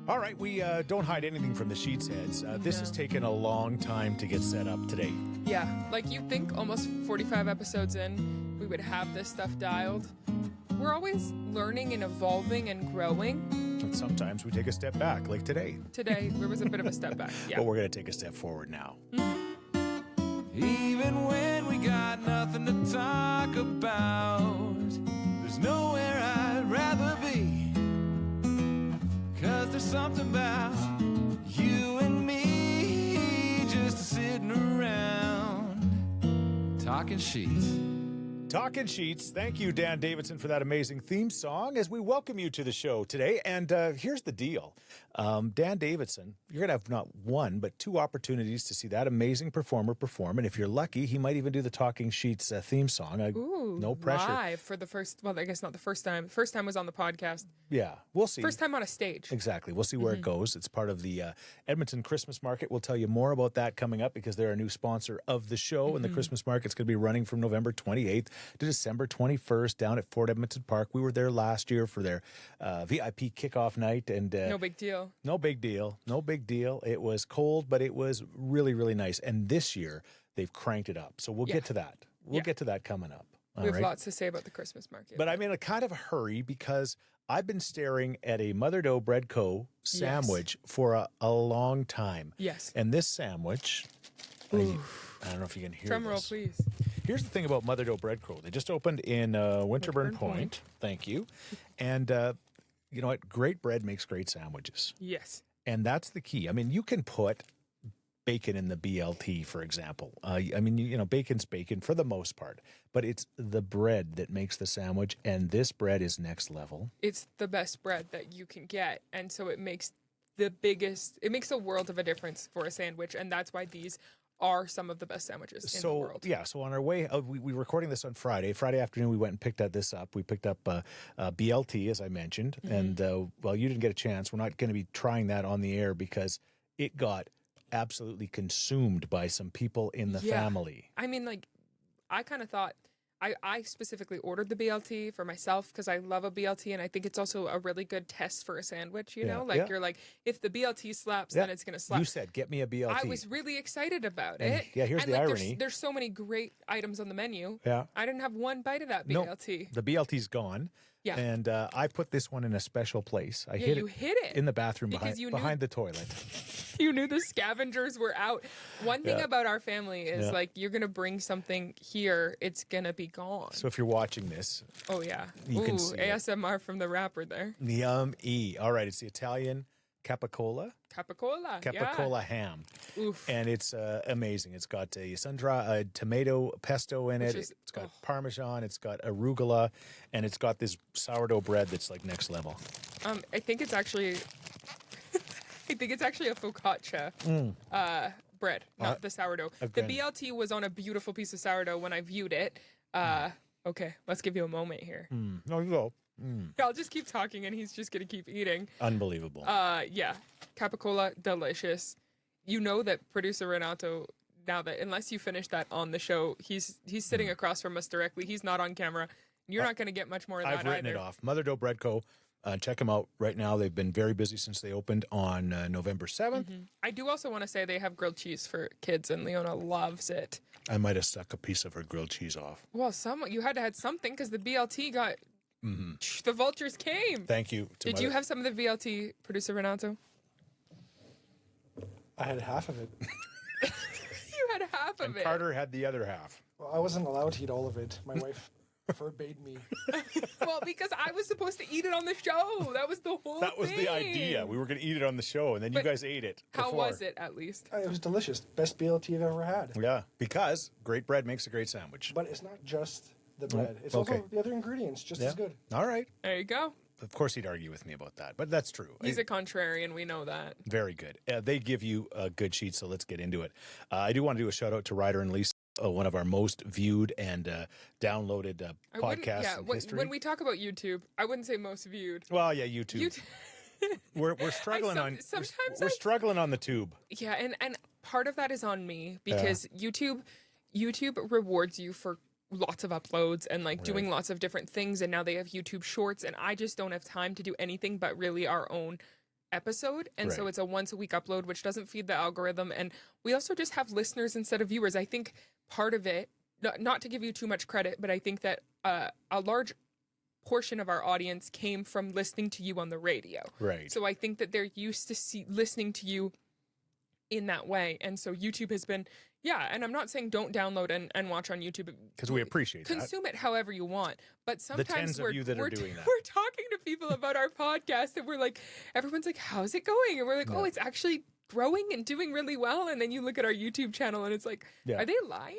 All right, we don't hide anything from the Scheetz heads. This has taken a long time to get set up today. Yeah, like you'd think almost 45 episodes in, we would have this stuff dialed. We're always learning and evolving and growing. And sometimes we take a step back, like today. Today, there was a bit of a step back. Yeah. But we're going to take a step forward now. Even when we got nothing to talk about, there's nowhere I'd rather be. 'Cause there's something about you and me just sitting around talking Scheetz. Talking Scheetz. Thank you, Dan Davidson, for that amazing theme song as we welcome you to the show today. And here's the deal. Dan Davidson, you're going to have not one, but two opportunities to see that amazing performer perform. And if you're lucky, he might even do the Talking Scheetz theme song. Ooh, no pressure. Live for the first, well, I guess not the first time. The first time was on the podcast. Yeah, we'll see. First time on a stage. Exactly. We'll see where it goes. It's part of the Edmonton Christmas Market. We'll tell you more about that coming up because they're a new sponsor of the show. And the Christmas Market's going to be running from November 28th to December 21st down at Fort Edmonton Park. We were there last year for their VIP kickoff night. And no big deal. No big deal. No big deal. It was cold, but it was really, really nice. And this year, they've cranked it up. So we'll get to that. We'll get to that coming up. We have lots to say about the Christmas market. But I'm in a kind of a hurry because I've been staring at a Mother Dough Bread Co. sandwich for a long time. Yes. And this sandwich, I don't know if you can hear Drum roll, this. please. Here's the thing about Mother Dough Bread Co. They just opened in Winterburn Point. Thank you. And you know what? Great bread makes great sandwiches. Yes. And that's the key. I mean, you can put bacon in the BLT, for example. I mean, you know, bacon's bacon for the most part, but it's the bread that makes the sandwich, and this bread is next level. It's the best bread that you can get, and so it makes it makes a world of a difference for a sandwich, and that's why these are some of the best sandwiches in the world. Yeah, so on our way, we were recording this on Friday. Friday afternoon, we went and picked this up. We picked up BLT, as I mentioned, and well, you didn't get a chance. We're not going to be trying that on the air because it got absolutely consumed by some people in the family. I mean, like, I kind of thought, I specifically ordered the BLT for myself because I love a BLT, and I think it's also a really good test for a sandwich, you know? Like, you're like, if the BLT slaps, then it's going to slap. You said, get me a BLT. I was really excited about it. Yeah, here's the irony. There's so many great items on the menu. Yeah. I didn't have one bite of that BLT. No, the BLT's gone. Yeah. And I put this one in a special place. I hid it in the bathroom because behind the toilet. You knew the scavengers were out. One thing about our family is like, you're going to bring something here, it's going to be gone. So if you're watching this. Oh, yeah. You can see ASMR from the rapper there. Yum-y. All right, it's the Italian capicola. Capicola ham. Oof. And it's amazing. It's got a tomato pesto in it. It's got Parmesan. It's got arugula. And it's got this sourdough bread that's like next level. I think it's actually... I think it's actually a focaccia bread, not the sourdough. Again. The BLT was on a beautiful piece of sourdough when I viewed it. Okay, let's give you a moment here. No, you go. I'll just keep talking and he's just going to keep eating. Unbelievable. Yeah, capicola, delicious. You know that producer Renato, now that unless you finish that on the show, he's sitting across from us directly. He's not on camera. You're not going to get much more of that I've written it off. Mother Dough Bread Co. Check them out right now. They've been very busy since they opened on November 7th. I do also want to say they have grilled cheese for kids, and Leona loves it. I might have stuck a piece of her grilled cheese off. Well, you had to have something because the BLT got... The vultures came. Thank you. Did you have some of the BLT, producer Renato? I had half of it. You had half of it. Carter had the other half. Well, I wasn't allowed to eat all of it. My wife forbade me. Well, because I was supposed to eat it on the show. That was the whole thing. That was the idea. We were going to eat it on the show, and then you guys ate it. How before. was it, at least? It was delicious. Best BLT I've ever had. Yeah, because great bread makes a great sandwich. But it's not just the bread. It's okay. also the other ingredients just as good. All right. There you go. Of course he'd argue with me about that, but that's true. He's a contrarian. We know that. Very good. They give you a good sheet, so let's get into it. I do want to do a shout out to Ryder and Lisa, one of our most viewed and downloaded podcasts in history. When we talk about YouTube, I wouldn't say most viewed. Well, yeah, YouTube. We're struggling we're struggling on the tube. Yeah, and part of that is on me because YouTube rewards you for lots of uploads and doing lots of different things, and now they have YouTube Shorts, and I just don't have time to do anything but really our own episode, and so Right. it's a once a week upload, which doesn't feed the algorithm. And we also just have listeners instead of viewers. I think part of it, not to give you too much credit, but I think that a large portion of our audience came from listening to you on the radio. Right. So I think that they're used to listening to you in that way. And so YouTube has been, and I'm not saying don't download and watch on YouTube. Because we appreciate that. Consume it however you want. But sometimes tens of we're, you that are we're, doing that. we're talking to people about our podcast and we're like, everyone's like, how's it going? And we're like, Yeah. oh, it's actually growing and doing really well. And then you look at our YouTube channel and it's like, Yeah. are they lying?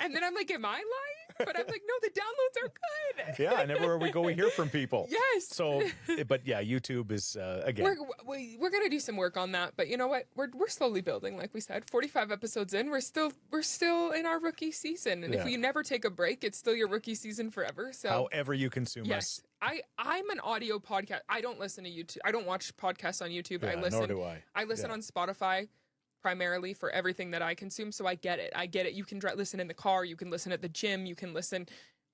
And then I'm like, am I lying? But I'm like, no, the downloads are good. Yeah, and everywhere we go, we hear from people. Yes. So, but yeah, YouTube is, again. We're gonna do some work on that, but you know what? We're slowly building. Like we said, 45 episodes in, we're still in our rookie season, and if Yeah. we never take a break, it's still your rookie season forever. So However you consume yes, us. I'm an audio podcast. I don't listen to YouTube. I don't watch podcasts on YouTube. Yeah, I listen. nor do I. I listen Yeah. on Spotify primarily for everything that I consume. So I get it. You can listen in the car. You can listen at the gym. You can listen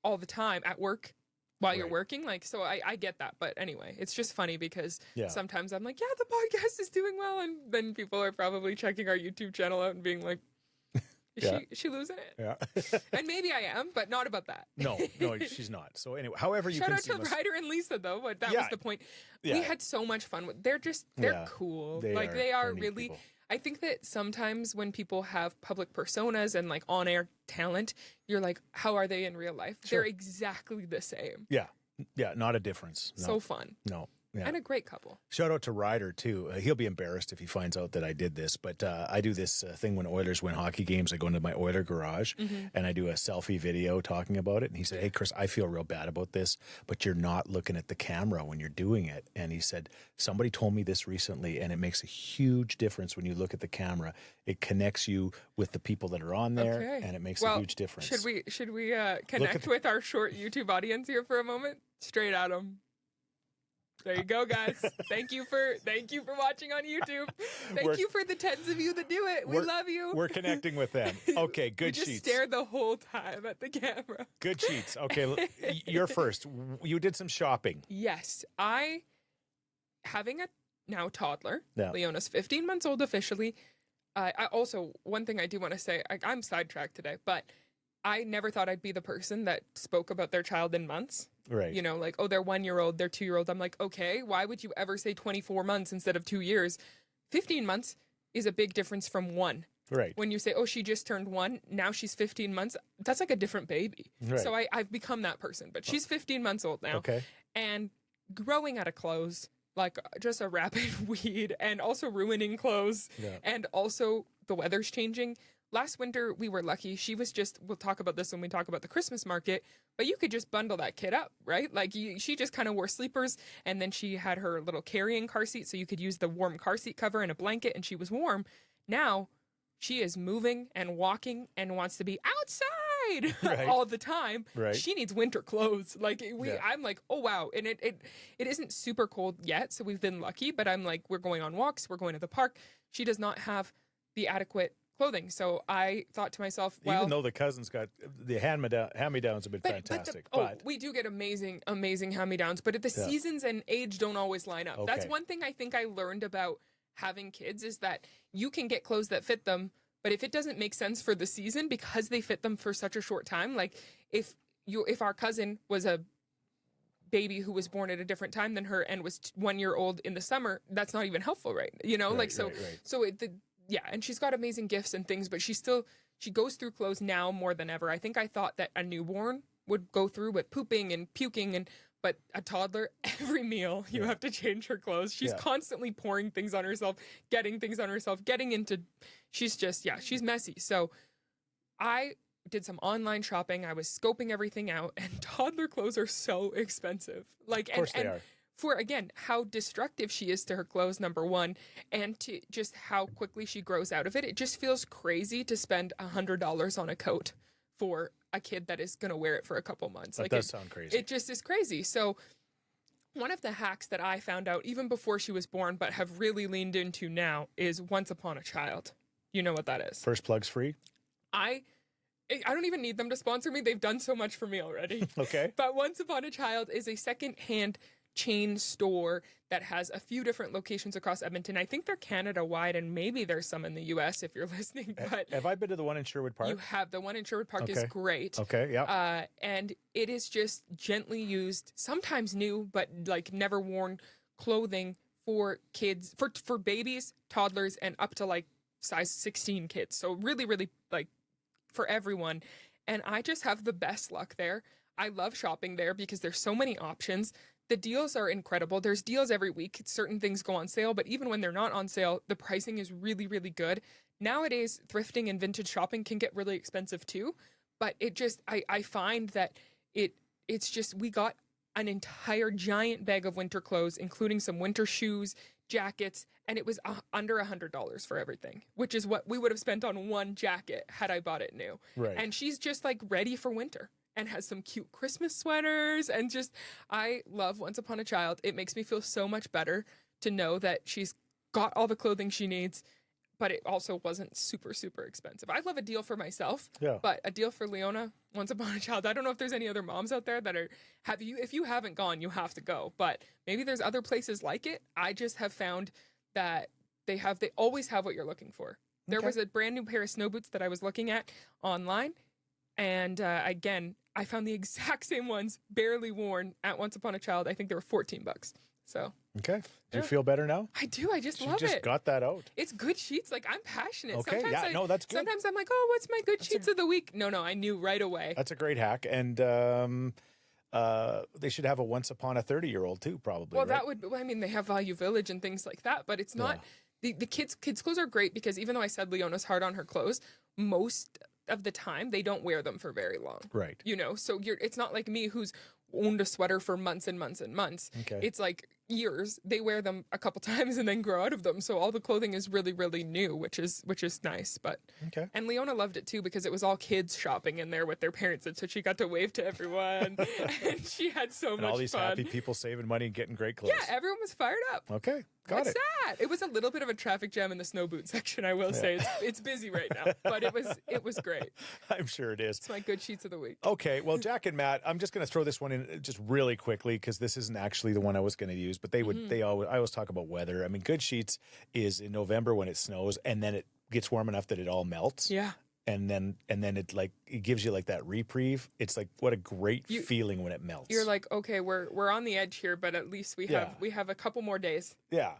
all the time at work while you're Right. working. Like, so I get that. But anyway, it's just funny because Yeah. sometimes I'm like, yeah, the podcast is doing well. And then people are probably checking our YouTube channel out and being like, Yeah. is she losing it? Yeah. And maybe I am, but not about that. No, she's not. So anyway, however you Shout out consume to us. Ryder and Lisa though, but that Yeah. was the point. Yeah. We had so much fun with. They're Yeah. cool. They Like are. they are They're neat really. people. I think that sometimes when people have public personas and like on air talent, you're like, how are they in real life? Sure. They're exactly the same. Yeah. Yeah, not a difference. No. So fun. No. Yeah. And a great couple. Shout out to Ryder, too. He'll be embarrassed if he finds out that I did this, but I do this thing when Oilers win hockey games. I go into my Oiler garage and I do a selfie video talking about it. And he said, hey, Chris, I feel real bad about this, but you're not looking at the camera when you're doing it. And he said, somebody told me this recently, and it makes a huge difference when you look at the camera. It connects you with the people that are on there, Okay. and it makes a huge difference. Should we connect with our short YouTube audience here for a moment? Straight at them. There you go, guys. Thank you for watching on YouTube. Thank you for the tens of you that do it. We love you. We're connecting with them. Okay, good we just Scheetz. stare the whole time at the camera. Good Scheetz. Okay, you're first. You did some shopping. Yes, having a now toddler. Yeah. Leona's 15 months old officially. I also, one thing I do want to say, I'm sidetracked today, but I never thought I'd be the person that spoke about their child in months. Right. You know, like, oh, they're 1 year old, they're 2 year old. I'm like, okay, why would you ever say 24 months instead of 2 years? 15 months is a big difference from one. Right. When you say, oh, she just turned 1, now she's 15 months, that's like a different baby. Right. So I've become that person, but she's 15 months old now. Okay. And growing out of clothes, like just a rapid weed, and also ruining clothes. Yeah. And also the weather's changing. Last winter, we were lucky. She was we'll talk about this when we talk about the Christmas market, but you could just bundle that kid up, right? Like she just kind of wore sleepers, and then she had her little carrying car seat, so you could use the warm car seat cover and a blanket, and she was warm. Now she is moving and walking and wants to be outside Right. all the time. Right. She needs winter clothes. Like I'm like, oh wow. And it isn't super cold yet, so we've been lucky, but I'm like, we're going on walks, we're going to the park. She does not have the adequate clothing. So I thought to myself, well, even though the cousins got the hand-me-downs have been fantastic, but we do get amazing hand-me-downs, but the Yeah. seasons and age don't always line up. That's Okay. one thing I think I learned about having kids is that you can get clothes that fit them, but if it doesn't make sense for the season because they fit them for such a short time, like if our cousin was a baby who was born at a different time than her and was 1 year old in the summer, that's not even helpful, right? You know, Right, like right. and she's got amazing gifts and things, but she goes through clothes now more than ever. I think I thought that a newborn would go through with pooping and puking, but a toddler, every meal you have to change her clothes. She's Yeah. constantly pouring things on herself, getting things on herself, she's messy. So I did some online shopping. I was scoping everything out, and toddler clothes are so expensive. Like, of course they are. For, again, how destructive she is to her clothes, number one, and to just how quickly she grows out of it. It just feels crazy to spend $100 on a coat for a kid that is going to wear it for a couple months. That does sound crazy. It just is crazy. So one of the hacks that I found out even before she was born, but have really leaned into now, is Once Upon a Child. You know what that is? First plug's free. I don't even need them to sponsor me. They've done so much for me already. Okay. But Once Upon a Child is a second-hand chain store that has a few different locations across Edmonton. I think they're Canada-wide, and maybe there's some in the U.S. if you're listening. But Have I been to the one in Sherwood Park? you have. The one in Sherwood Park is Okay. great. Okay, yeah. And it is just gently used, sometimes new, but like never worn clothing for kids, for babies, toddlers, and up to like size 16 kids. So really, really like for everyone. And I just have the best luck there. I love shopping there because there's so many options. The deals are incredible. There's deals every week. Certain things go on sale, but even when they're not on sale, the pricing is really, really good. Nowadays, thrifting and vintage shopping can get really expensive too. But it just, I find that it's just, we got an entire giant bag of winter clothes, including some winter shoes, jackets, and it was under $100 for everything, which is what we would have spent on one jacket had I bought it new. Right. And she's just like ready for winter and has some cute Christmas sweaters, and just, I love Once Upon a Child. It makes me feel so much better to know that she's got all the clothing she needs, but it also wasn't super, super expensive. I love a deal for myself, Yeah. but a deal for Leona, Once Upon a Child. I don't know if there's any other moms out there that are, if you haven't gone, you have to go, but maybe there's other places like it. I just have found that they always have what you're looking for. There was a brand new pair of snow boots that I was looking at online, and again, I found the exact same ones, barely worn, at Once Upon a Child. I think they were $14. So Okay. Do you feel better now? I do. I just She love just it. got that out. It's good sheets. Like, I'm passionate. Okay, Sometimes yeah, no, that's good. Sometimes I'm like, oh, what's my good sheets of the week? No, I knew right away. That's a great hack. And they should have a Once Upon a 30-year-old too, probably. Well, right? that would, I mean, they have Value Village and things like that, but it's not, the kids' clothes are great because even though I said Leona's hard on her clothes, most of the time they don't wear them for very long. Right. You know, so it's not like me who's owned a sweater for months and months and months. Okay. It's like years. They wear them a couple times and then grow out of them. So all the clothing is really, really new, which is nice. But Okay. and Leona loved it too because it was all kids shopping in there with their parents, and so she got to wave to everyone, and she had so And much all these fun. happy people saving money and getting great clothes. Yeah, everyone was fired up. Okay. Got What's it. that? It was a little bit of a traffic jam in the snow boot section, I will say. It's busy right now, but it was great. I'm sure it is. It's my good sheets of the week. Okay, well, Jack and Matt, I'm just going to throw this one in just really quickly because this isn't actually the one I was going to use, but I always talk about weather. I mean, Good Sheets is in November when it snows, and then it gets warm enough that it all melts. Yeah. And then it gives you like that reprieve. It's like what a great feeling when it melts. You're like, okay, we're on the edge here, but at least we have a couple more days. Yeah.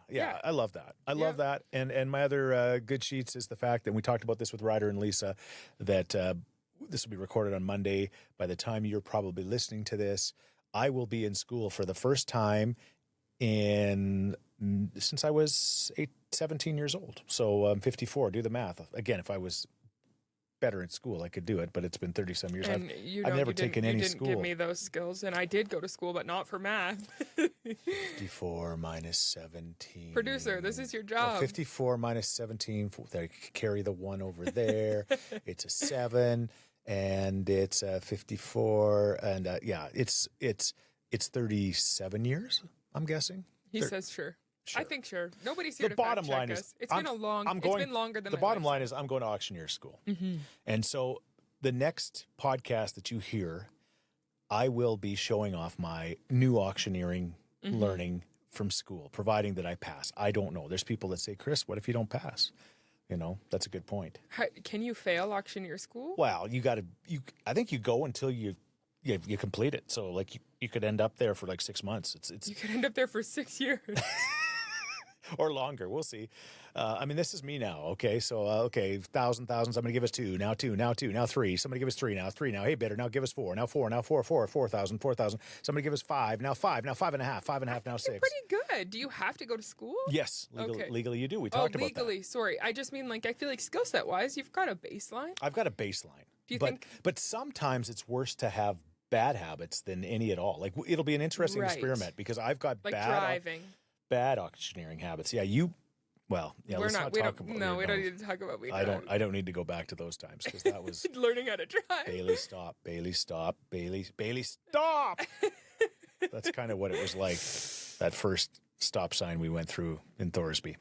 I love that. I love that. And my other Good Sheets is the fact that we talked about this with Ryder and Lisa, that this will be recorded on Monday. By the time you're probably listening to this, I will be in school for the first time since I was 17 years old. So I'm 54. Do the math. Again, if I was better in school, I could do it, but it's been 30-some years. And I've never taken any You didn't school. give me those skills, and I did go to school, but not for math. 54 minus 17. Producer, this is your job. 54 minus 17. I carry the 1 over there. It's a 7, and it's 54, and it's 37 years. I'm guessing. He says sure. I think sure. Nobody's here The to bottom fact check line is us. It's been longer than the my bottom life. line is I'm going to auctioneer school, and so the next podcast that you hear, I will be showing off my new auctioneering learning from school, providing that I pass. I don't know. There's people that say, Chris, what if you don't pass? You know, that's a good point. Can you fail auctioneer school? Well, I think you go until you complete it. So like you could end up there for like 6 months. It's You could end up there for 6 years. or longer. We'll see. I mean, this is me now. Okay. So, thousands. Somebody give us 2, now 2, now 2, now 3. Somebody give us 3, now 3. Now, hey, bidder, now give us 4, now 4, now 4, 4,000. Somebody give us 5, now 5, now 5.5, 5.5, now 6. Pretty good. Do you have to go to school? Yes. Okay. Legally you do. We talked about that. legally. Sorry. I just mean, like, I feel like skill set wise, you've got a baseline. I've got a baseline. Do you think? But sometimes it's worse to have bad habits than any at all. Like it'll be an interesting Right. experiment because I've got Like bad driving. auctioneering habits. Yeah, let's not talk about No, we don't need to talk about I don't need to go back to those times because that was learning how to drive. Baillie stop. Baillie stop. That's kind of what it was like, that first stop sign we went through in Thorsby.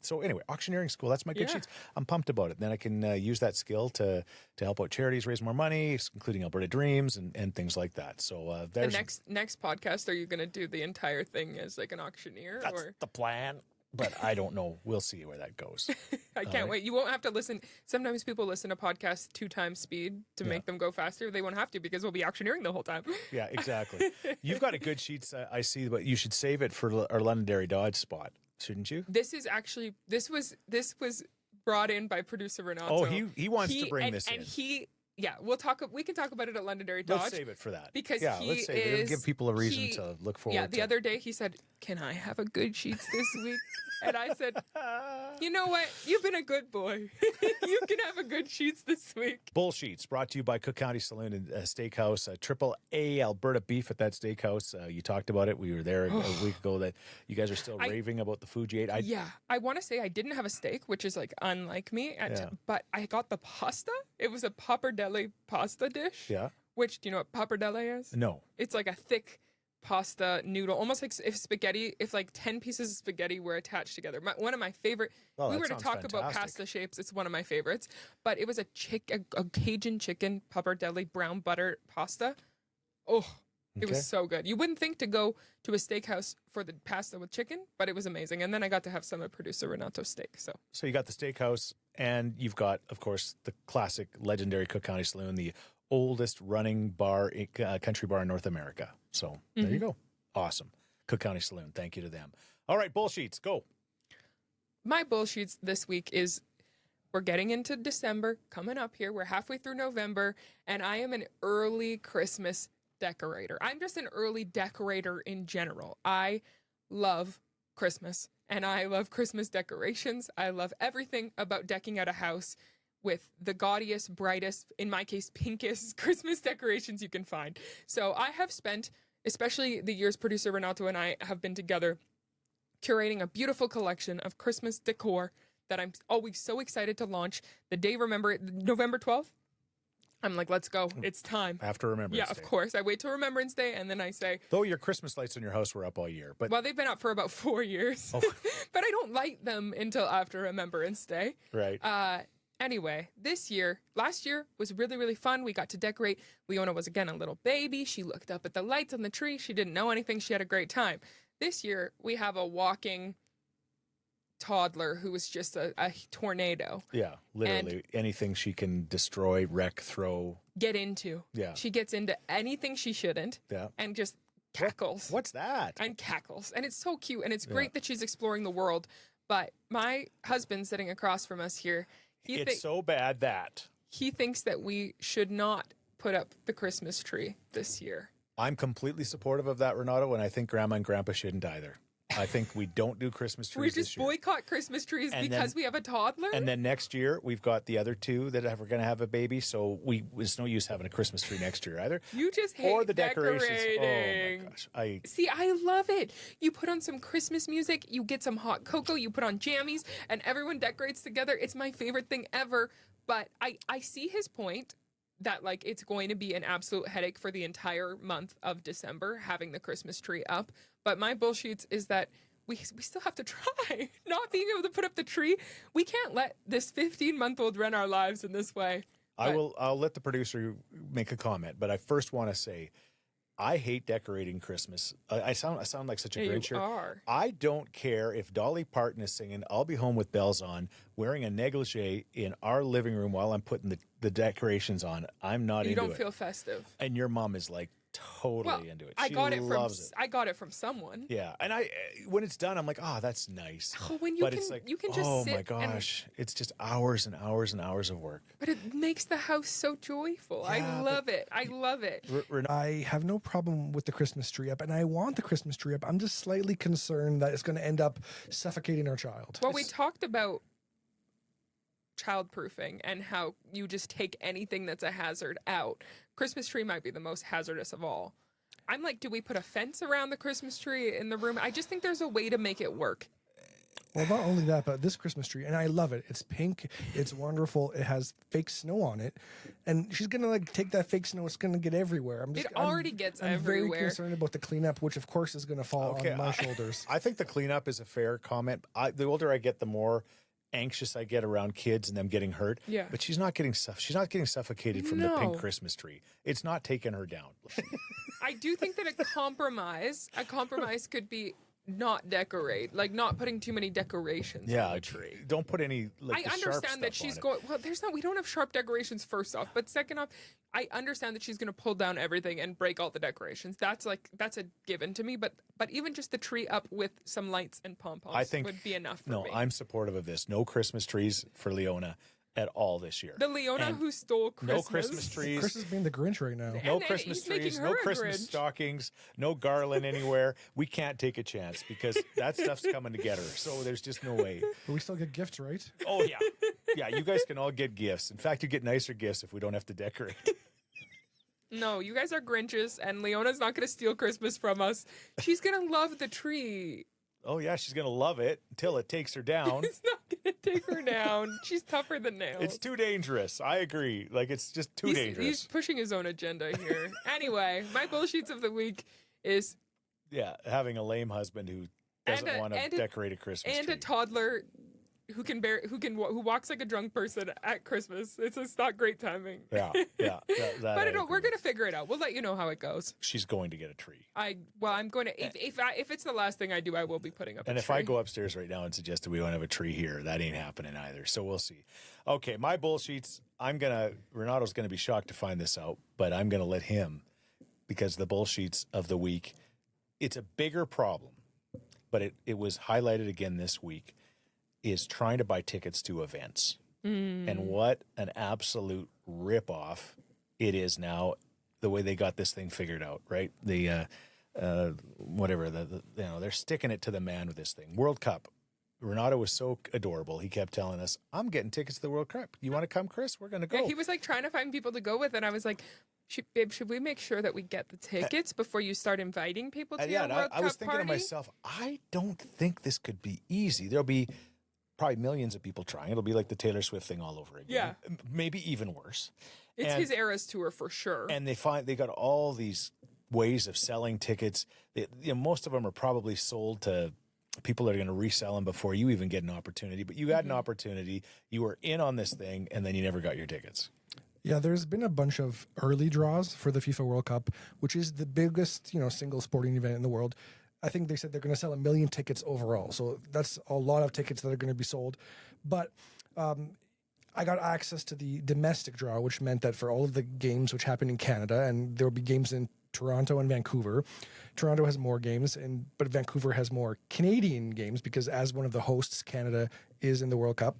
So anyway, auctioneering school, that's my good Yeah. sheets. I'm pumped about it. Then I can use that skill to help out charities, raise more money, including Alberta Dreams and things like that. So The there's next podcast, are you going to do the entire thing as like an auctioneer? that's Or the plan. But I don't know. We'll see where that goes. I can't wait. You won't have to listen. Sometimes people listen to podcasts 2 times speed to make them go faster. They won't have to because we'll be auctioneering the whole time. Yeah, exactly. You've got a good sheets, I see, but you should save it for our Londonderry Dodge spot, shouldn't you? This is actually this was brought in by producer Renato. Oh, he wants to bring this and in. We can talk about it at Londonderry Dodge. Let's save it for that. Because let's save it. It'll give people a reason to look forward to. Yeah, the other day he said, "Can I have a good sheets this week?" And I said, "You know what? You've been a good boy. You can have a good sheets this week." Bull Sheets, brought to you by Cook County Saloon and Steakhouse. Triple A Alberta beef at that steakhouse. You talked about it. We were there a week ago. That you guys are still raving about the food you ate. I want to say I didn't have a steak, which is like unlike me. But I got the pasta. It was a pappardelle pasta dish. Yeah. Which, do you know what pappardelle is? No. It's like a thick pasta noodle, almost like if like 10 pieces of spaghetti were attached together. One of my favorite. Oh, we that were to sounds talk about fantastic. pasta shapes. It's one of my favorites. But it was a Cajun chicken pappardelle brown butter pasta. Oh, it Okay. was so good. You wouldn't think to go to a steakhouse for the pasta with chicken, but it was amazing. And then I got to have some of producer Renato's steak. So you got the steakhouse, and you've got, of course, the classic legendary Cook County Saloon, the oldest running bar, country bar in North America. So there you go. Awesome. Cook County Saloon. Thank you to them. All right, Bull Sheets, go. My bullshits this week is we're getting into December, coming up here. We're halfway through November, and I am an early Christmas decorator. I'm just an early decorator in general. I love Christmas, and I love Christmas decorations. I love everything about decking out a house with the gaudiest, brightest, in my case, pinkest Christmas decorations you can find. So I have spent, especially the years producer Renato and I have been together, curating a beautiful collection of Christmas decor that I'm always so excited to launch. The day, November 12th, I'm like, let's go. It's time. After Remembrance Yeah, Day. of course. I wait till Remembrance Day, and then I say, Though your Christmas lights in your house were up all year. But well, they've been up for about 4 years. Oh. But I don't light them until after Remembrance Day. right. Anyway, last year was really, really fun. We got to decorate. Leona was again a little baby. She looked up at the lights on the tree. She didn't know anything. She had a great time. This year, we have a walking toddler who was just a tornado. Yeah, literally anything she can destroy, wreck, throw. Get into. Yeah. She gets into anything she shouldn't. Yeah. And just cackles. What's that? And cackles. And it's so cute. And it's great that she's exploring the world. But my husband sitting across from us here, It's so bad that he thinks that we should not put up the Christmas tree this year. I'm completely supportive of that, Renato, and I think Grandma and Grandpa shouldn't either. I think we don't do Christmas trees We this just year. boycott Christmas trees And because then- we have a toddler? And then next year, we've got the other two that are going to have a baby, so there's no use having a Christmas tree next year either. You just hate Or the decorations. decorating. Oh my gosh. See, I love it. You put on some Christmas music, you get some hot cocoa, you put on jammies, and everyone decorates together. It's my favorite thing ever. But I see his point that, like, it's going to be an absolute headache for the entire month of December having the Christmas tree up. But my bullshit is that we still have to try. Not being able to put up the tree, we can't let this 15-month-old run our lives in this way. I'll let the producer make a comment, but I first want to say I hate decorating Christmas. I sound like such a Yeah, Grinch you here. are. I don't care if Dolly Parton is singing "I'll Be Home with Bells On," wearing a negligee in our living room while I'm putting the decorations on. I'm not You into don't it. feel festive. And your mom is like totally into it. She loves it. I got it from someone. Yeah, and when it's done, I'm like, oh, that's nice. Oh, when But it's like, you can just oh sit my gosh, it's just hours and hours and hours of work. But it makes the house so joyful. Yeah, I love it. I love it. I have no problem with the Christmas tree up, and I want the Christmas tree up. I'm just slightly concerned that it's going to end up suffocating our child. Well, we talked about childproofing and how you just take anything that's a hazard out. Christmas tree might be the most hazardous of all. I'm like, do we put a fence around the Christmas tree in the room? I just think there's a way to make it work. Well, not only that, but this Christmas tree, and I love it. It's pink. It's wonderful. It has fake snow on it, and she's gonna like take that fake snow. It's gonna get everywhere. already gets I'm everywhere. very concerned about the cleanup, which of course is gonna fall on my shoulders. I think the cleanup is a fair comment. The older I get, the more anxious I get around kids and them getting hurt. Yeah. But she's not getting suffocated from the pink Christmas tree. It's not taking her down. I do think that a compromise could be not decorate, like not putting too many decorations on the tree. Don't put any like I the sharp understand that stuff on she's it. going. Well, we don't have sharp decorations first off, but second off, I understand that she's going to pull down everything and break all the decorations. That's a given to me. But even just the tree up with some lights and pom poms would be enough for me. No, I'm supportive of this. No Christmas trees for Leona at all this year. The Leona who stole Christmas. No Christmas trees. Chris is being the Grinch right now. No And Christmas he's making trees, her no a Christmas Grinch. stockings, no garland anywhere. We can't take a chance because that stuff's coming to get her. So there's just no way. But we still get gifts, right? Oh, yeah. Yeah, you guys can all get gifts. In fact, you get nicer gifts if we don't have to decorate. No, you guys are Grinches, and Leona's not going to steal Christmas from us. She's going to love the tree. Oh, yeah, she's going to love it until it takes her down. It's not going to take her down. She's tougher than nails. It's too dangerous. I agree. Like, it's just too dangerous. He's pushing his own agenda here. Anyway, my bullshits of the week is Yeah, having a lame husband who doesn't want to decorate a Christmas and tree. a toddler who walks like a drunk person at Christmas. It's not great timing. Yeah. But we're gonna figure it out. We'll let you know how it goes. She's going to get a tree. I'm going to if it's the last thing I do, I will be putting up. And a if tree. I go upstairs right now and suggest that we don't have a tree here, that ain't happening either. So we'll see. Okay, my bullsheets. Renato's gonna be shocked to find this out, but I'm gonna let him because the bullsheets of the week. It's a bigger problem, but it was highlighted again this week. Is trying to buy tickets to events. And what an absolute ripoff it is now, the way they got this thing figured out, right? The they're sticking it to the man with this thing. World Cup. Renato was so adorable. He kept telling us, I'm getting tickets to the World Cup. You want to come, Chris? We're going to go. Yeah, he was like trying to find people to go with, and I was like, should we make sure that we get the tickets before you start inviting people to your World Cup I was thinking party? to myself, I don't think this could be easy. There'll be probably millions of people trying. It'll be like the Taylor Swift thing all over again. Yeah. Maybe even worse. It's his Eras tour for sure. And they got all these ways of selling tickets. Most of them are probably sold to people that are going to resell them before you even get an opportunity. But you had an opportunity. You were in on this thing, and then you never got your tickets. Yeah, there's been a bunch of early draws for the FIFA World Cup, which is the biggest, single sporting event in the world. I think they said they're going to sell 1 million tickets overall. So that's a lot of tickets that are going to be sold. But I got access to the domestic draw, which meant that for all of the games which happen in Canada, and there will be games in Toronto and Vancouver. Toronto has more games, but Vancouver has more Canadian games because as one of the hosts, Canada is in the World Cup.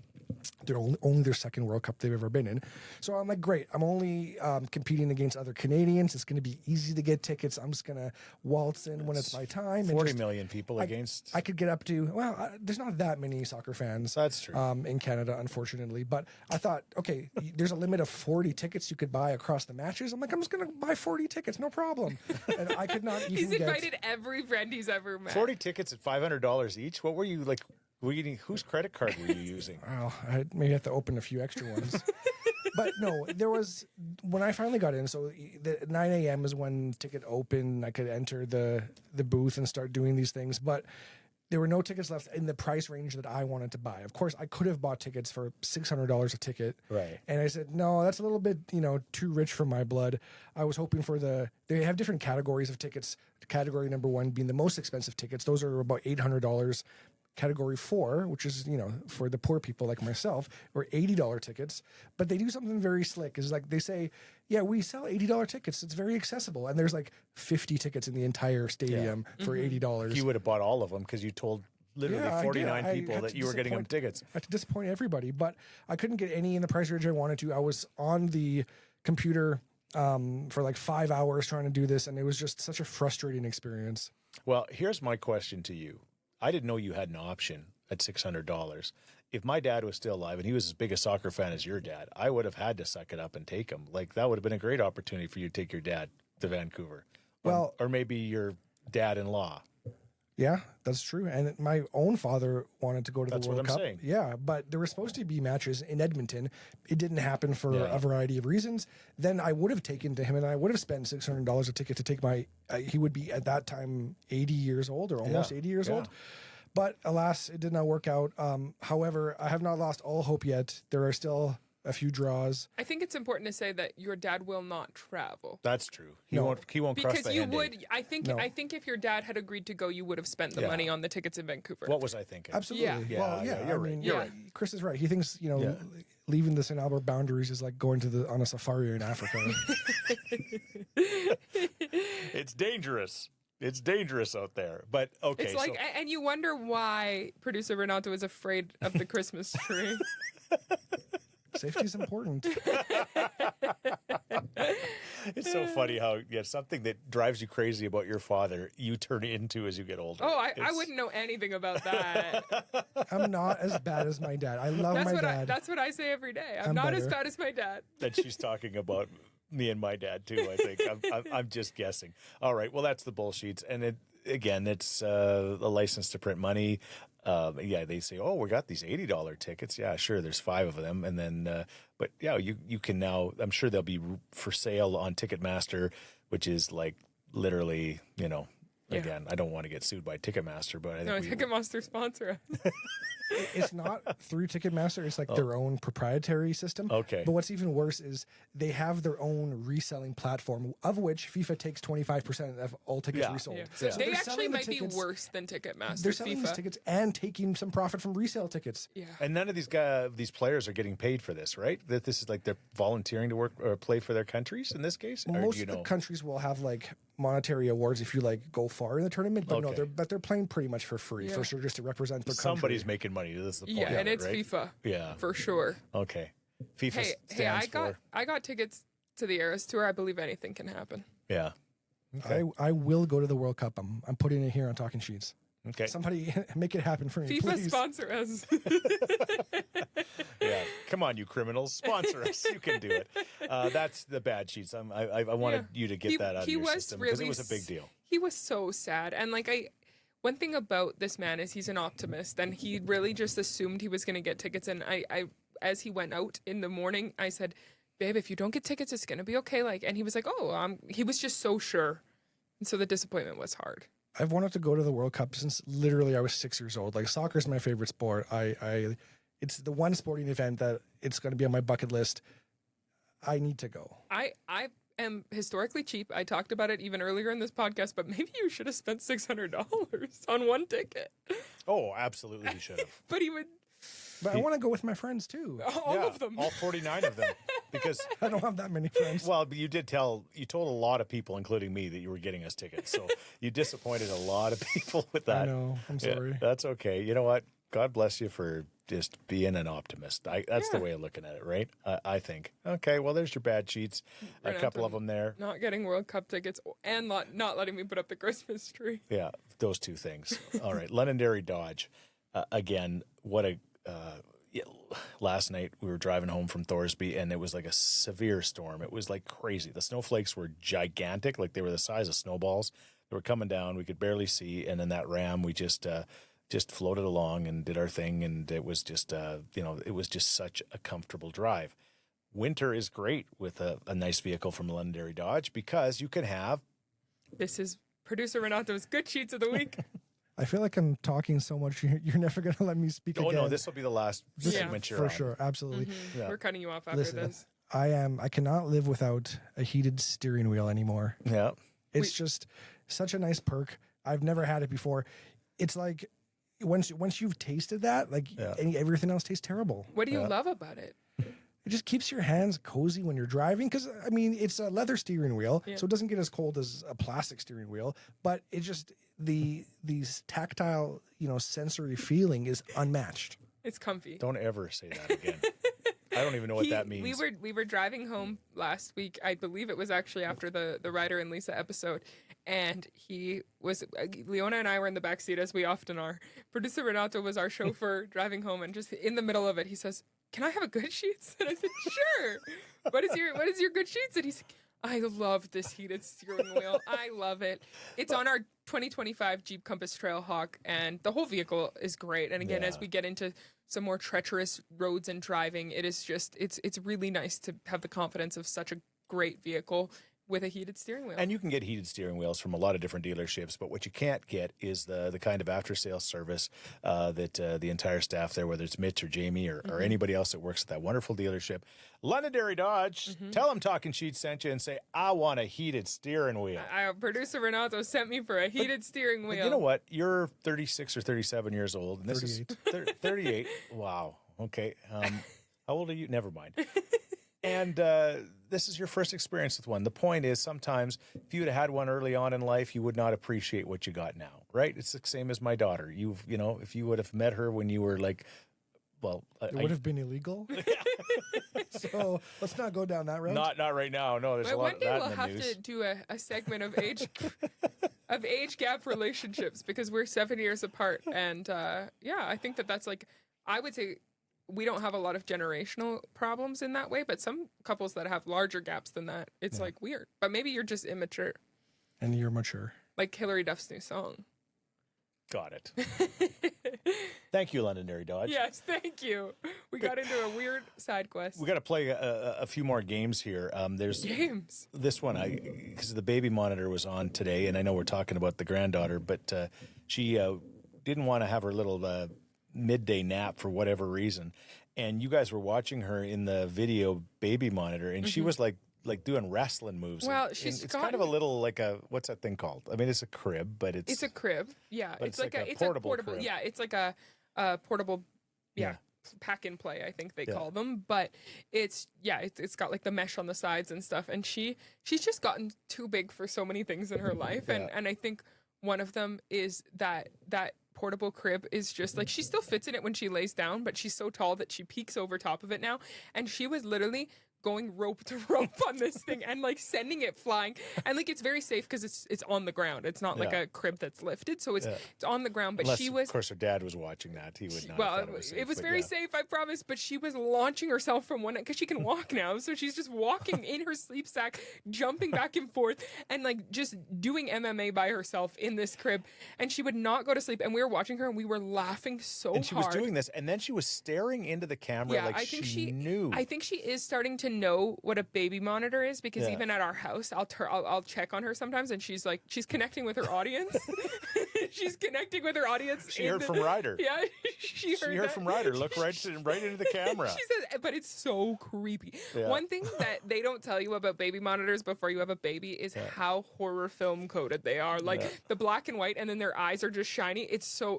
They're only their second World Cup they've ever been in. So I'm like, great. I'm only competing against other Canadians. It's going to be easy to get tickets. I'm just going to waltz in when it's my time. 40 million people against. I could get up to, there's not that many soccer fans. That's true. In Canada, unfortunately. But I thought, okay, there's a limit of 40 tickets you could buy across the matches. I'm like, I'm just going to buy 40 tickets, no problem. And I could not even He's invited every friend he's ever met. 40 tickets at $500 each? What were you like? Whose credit card were you using? Well, I maybe have to open a few extra ones. But no, there was, when I finally got in, so the 9 a.m. is when ticket opened. I could enter the booth and start doing these things. But there were no tickets left in the price range that I wanted to buy. Of course, I could have bought tickets for $600 a ticket. Right. And I said, no, that's a little bit, too rich for my blood. I was hoping for they have different categories of tickets. Category number 1 being the most expensive tickets. Those are about $800. Category 4, which is, for the poor people like myself, or $80 tickets. But they do something very slick. Is like they say, yeah, we sell $80 tickets. It's very accessible. And there's like 50 tickets in the entire stadium for $80. You would have bought all of them because you told literally 49 people that you were getting them tickets. I had to disappoint everybody. But I couldn't get any in the price range I wanted to. I was on the computer for like 5 hours trying to do this. And it was just such a frustrating experience. Well, here's my question to you. I didn't know you had an option at $600. If my dad was still alive and he was as big a soccer fan as your dad, I would have had to suck it up and take him. Like that would have been a great opportunity for you to take your dad to Vancouver. Well, or maybe your dad-in-law. Yeah, that's true. And my own father wanted to go to That's the what World I'm Cup. saying. Yeah, but there were supposed to be matches in Edmonton. It didn't happen for Yeah. a variety of reasons. Then I would have taken to him, and I would have spent $600 a ticket to take my. He would be at that time 80 years old or almost 80 years old. But alas, it did not work out. However, I have not lost all hope yet. There are still a few draws. I think it's important to say that your dad will not travel. That's true. He No. won't. He won't cross Because the you hand-aid. would, I think, No. I think if your dad had agreed to go, you would have spent the Yeah. money on the tickets in Vancouver. What was I thinking? Absolutely. Yeah. Well, Yeah, yeah. you're I right. mean, You're right. Chris is right. He thinks Yeah. leaving the St. Albert boundaries is like going to on a safari in Africa. It's dangerous. It's dangerous out there. But okay. It's like, so, and you wonder why producer Renato is afraid of the Christmas tree. Safety is important. it's so funny how something that drives you crazy about your father, you turn into as you get older. Oh, I It's- wouldn't know anything about that. I'm not as bad as my dad. I love my dad. That's what I say every day. I'm I'm not as better. bad as my dad. that she's talking about me and my dad too. I think I'm just guessing. All right, well that's the bullshits, and it's a license to print money. They say, oh, we got these $80 tickets. Yeah, sure. There's 5 of them, and then, but yeah, you can now. I'm sure they'll be for sale on Ticketmaster, which is like literally, Yeah. Again, I don't want to get sued by Ticketmaster, but I think No, we, Ticketmaster sponsor us. It's not through Ticketmaster. It's like their own proprietary system. Okay. But what's even worse is they have their own reselling platform, of which FIFA takes 25% of all tickets Yeah. resold. Yeah. Yeah. They they're actually selling the might be tickets- worse than Ticketmaster. They're selling these FIFA. tickets and taking some profit from resale tickets. Yeah. And none of these players are getting paid for this, right? That this is like they're volunteering to work or play for their countries in this case. Or Most do you of the know? countries will have like monetary awards if you like go far in the tournament, but Okay. they're playing pretty much for free, Yeah. for sure, just to represent their Somebody's country. making money. This is the point. Yeah, of and it, it's right? FIFA Yeah. for sure. Okay. FIFA Hey, stands I got tickets to the Eras Tour. I believe anything can happen. Yeah. Okay. I will go to the World Cup. I'm putting it here on Talking Sheets. Okay. Somebody make it happen for me, FIFA please. sponsor us. Yeah. Come on, you criminals. Sponsor us. You can do it. That's the bad sheets. I wanted you to get that out of your system because it was a big deal. He was so sad, and one thing about this man is he's an optimist, and he really just assumed he was going to get tickets. And I, as he went out in the morning, I said, "Babe, if you don't get tickets, it's going to be okay." And he was like, "Oh, he was just so sure," and so the disappointment was hard. I've wanted to go to the World Cup since literally I was 6 years old. Like soccer is my favorite sport. It's the one sporting event that it's going to be on my bucket list. I need to go. I am historically cheap. I talked about it even earlier in this podcast, but maybe you should have spent $600 on one ticket. Oh, absolutely, you should have. But he would But I want to go with my friends too. all of them. All 49 of them. Because I don't have that many friends. well, you told a lot of people, including me, that you were getting us tickets. So you disappointed a lot of people with that. I know. I'm Yeah, sorry. that's okay. You know what? God bless you for just being an optimist. That's the Yeah. way of looking at it, right? I think. Okay, well, there's your bad sheets. A Renato. couple of them there. Not getting World Cup tickets and not letting me put up the Christmas tree. Yeah, those two things. All right, Londonderry Dodge. Again, what a. Last night we were driving home from Thorsby and it was like a severe storm. It was like crazy. The snowflakes were gigantic, like they were the size of snowballs. They were coming down. We could barely see. And then that Ram, we just floated along and did our thing. And it was just, it was just such a comfortable drive. Winter is great with a nice vehicle from Londonderry Dodge because you can have. This is producer Renato's good sheets of the week. I feel like I'm talking so much. You're never going to let me speak Oh, again. no, this will be the last segment you're for after. sure. Absolutely. Yeah. We're cutting you off after Listen, this. I cannot live without a heated steering wheel anymore. Yeah. It's just such a nice perk. I've never had it before. It's like once you've tasted that, like everything else tastes terrible. What do you love about it? It just keeps your hands cozy when you're driving because, I mean, it's a leather steering wheel, Yeah. so it doesn't get as cold as a plastic steering wheel, but it just, these tactile, sensory feeling is unmatched. It's comfy. Don't ever say that again. I don't even know what that means. We were driving home last week. I believe it was actually after the Ryder and Lisa episode, and Leona and I were in the back seat as we often are. Producer Renato was our chauffeur driving home, and just in the middle of it, he says, "Can I have a good sheets?" And I said, "Sure." What is your good sheets? And he's like, I love this heated steering wheel. I love it. It's on our 2025 Jeep Compass Trailhawk, and the whole vehicle is great. And again, as we get into some more treacherous roads and driving, it is just, it's really nice to have the confidence of such a great vehicle with a heated steering wheel. And you can get heated steering wheels from a lot of different dealerships, but what you can't get is the kind of after-sales service that the entire staff there, whether it's Mitch or Jamie or anybody else that works at that wonderful dealership. Londonderry Dodge, tell them Talking Scheetz sent you and say, I want a heated steering wheel. Producer Renato sent me for a heated steering wheel. You know what? You're 36 or 37 years old. And this 38. is 38. Wow. Okay. How old are you? Never mind. And this is your first experience with one. The point is, sometimes if you had had one early on in life, you would not appreciate what you got now, right? It's the same as my daughter. If you would have met her when you were like, well, it would have been illegal. So let's not go down that road. Not right now. No, there's a lot one day of that we'll in the have news. to do a segment of age gap relationships, because we're 7 years apart, and I think that's like, I would say, we don't have a lot of generational problems in that way, but some couples that have larger gaps than that, it's like weird. But maybe you're just immature. And you're mature. Like Hillary Duff's new song. Got it. Thank you, Londonderry Dodge. Yes, thank you. We got into a weird side quest. We got to play a few more games here. There's Games. this one, because the baby monitor was on today, and I know we're talking about the granddaughter, but she didn't want to have her little midday nap for whatever reason, and you guys were watching her in the video baby monitor, and she was like doing wrestling moves. Well, and she's it's kind of a little like what's that thing called? I mean, it's a crib, but it's a crib. Yeah, but it's like a portable crib. Yeah, it's like a portable. Yeah. Pack and play, I think they call them, but it's got like the mesh on the sides and stuff, and she's just gotten too big for so many things in her life, and I think one of them is that portable crib is just like, she still fits in it when she lays down, but she's so tall that she peeks over top of it now, and she was literally going rope to rope on this thing and like sending it flying, and like it's very safe because it's on the ground. It's not like a crib that's lifted, so it's on the ground. But Unless, she was, of course, her dad was watching that. He would not. well, have thought it was safe, it was but very safe, I promise. But she was launching herself from one end, because she can walk now, so she's just walking in her sleep sack, jumping back and forth, and like just doing MMA by herself in this crib. And she would not go to sleep. And we were watching her, and we were laughing so hard. And she was doing this, and then she was staring into the camera like I think she knew. I think she is starting to know what a baby monitor is, because even at our house, I'll check on her sometimes, and she's connecting with her audience. She's connecting with her audience. She heard from Ryder. Yeah, she heard from Ryder. Look right into the camera. She says, but it's so creepy. Yeah. One thing that they don't tell you about baby monitors before you have a baby is how horror film coded they are. Like the black and white, and then their eyes are just shiny.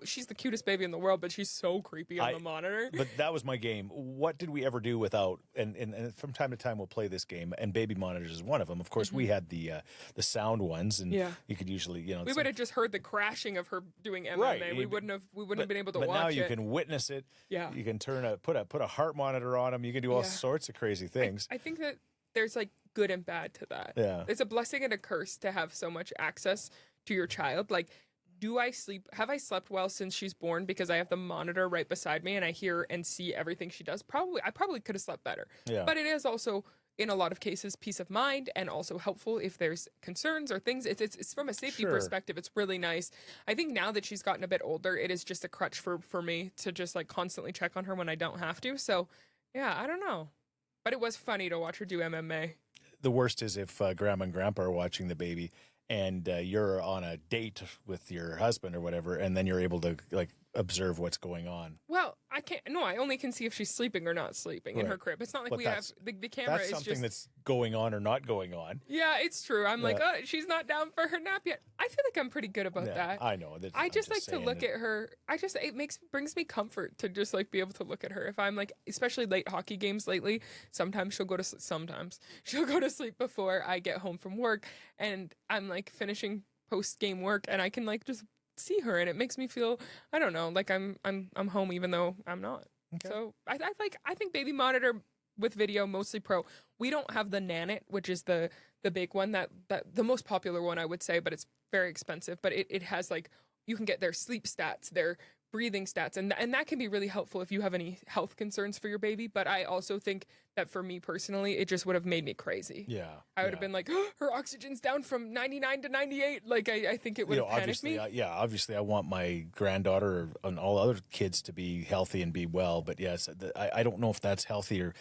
She's the cutest baby in the world, but she's so creepy on the monitor. But that was my game. What did we ever do without? And from time to time we'll play this game, and baby monitors is one of them. Of course, we had the sound ones, and you could usually, we would have just heard the crashing of her doing MMA. Right. We wouldn't have been able to watch it. But now you can witness it. Yeah. You can put a heart monitor on them. You can do all sorts of crazy things. I think that there's like good and bad to that. Yeah. It's a blessing and a curse to have so much access to your child. Like, have I slept well since she's born because I have the monitor right beside me and I hear and see everything she does? I probably could have slept better. Yeah. But it is also, in a lot of cases, peace of mind, and also helpful if there's concerns or things. It's from a safety perspective, it's really nice. I think now that she's gotten a bit older, it is just a crutch for me to just like constantly check on her when I don't have to. So yeah, I don't know. But it was funny to watch her do MMA. The worst is if Grandma and Grandpa are watching the baby, and you're on a date with your husband or whatever, and then you're able to like observe what's going on. Well, I can't. No, I only can see if she's sleeping or not sleeping in her crib. It's not like But we have the camera. That's is something just, that's going on or not going on. Yeah, it's true. I'm like, oh, she's not down for her nap yet. I feel like I'm pretty good about that. I know. I just like to look at her. It brings me comfort to just like be able to look at her. If I'm like, especially late hockey games lately, sometimes she'll go to sleep before I get home from work, and I'm like finishing post game work, and I can like just see her, and it makes me feel, I don't know, like I'm home even though I'm not. Okay. So I think baby monitor with video, mostly pro. We don't have the Nanit, which is the big one, that the most popular one, I would say, but it's very expensive. But it has like, you can get their sleep stats, their breathing stats, and that can be really helpful if you have any health concerns for your baby. But I also think that for me personally, it just would have made me crazy. Yeah. I would have been like, oh, her oxygen's down from 99 to 98. Like, I think it would have panicked me. Obviously, I want my granddaughter and all other kids to be healthy and be well. But yes, I don't know if that's healthy or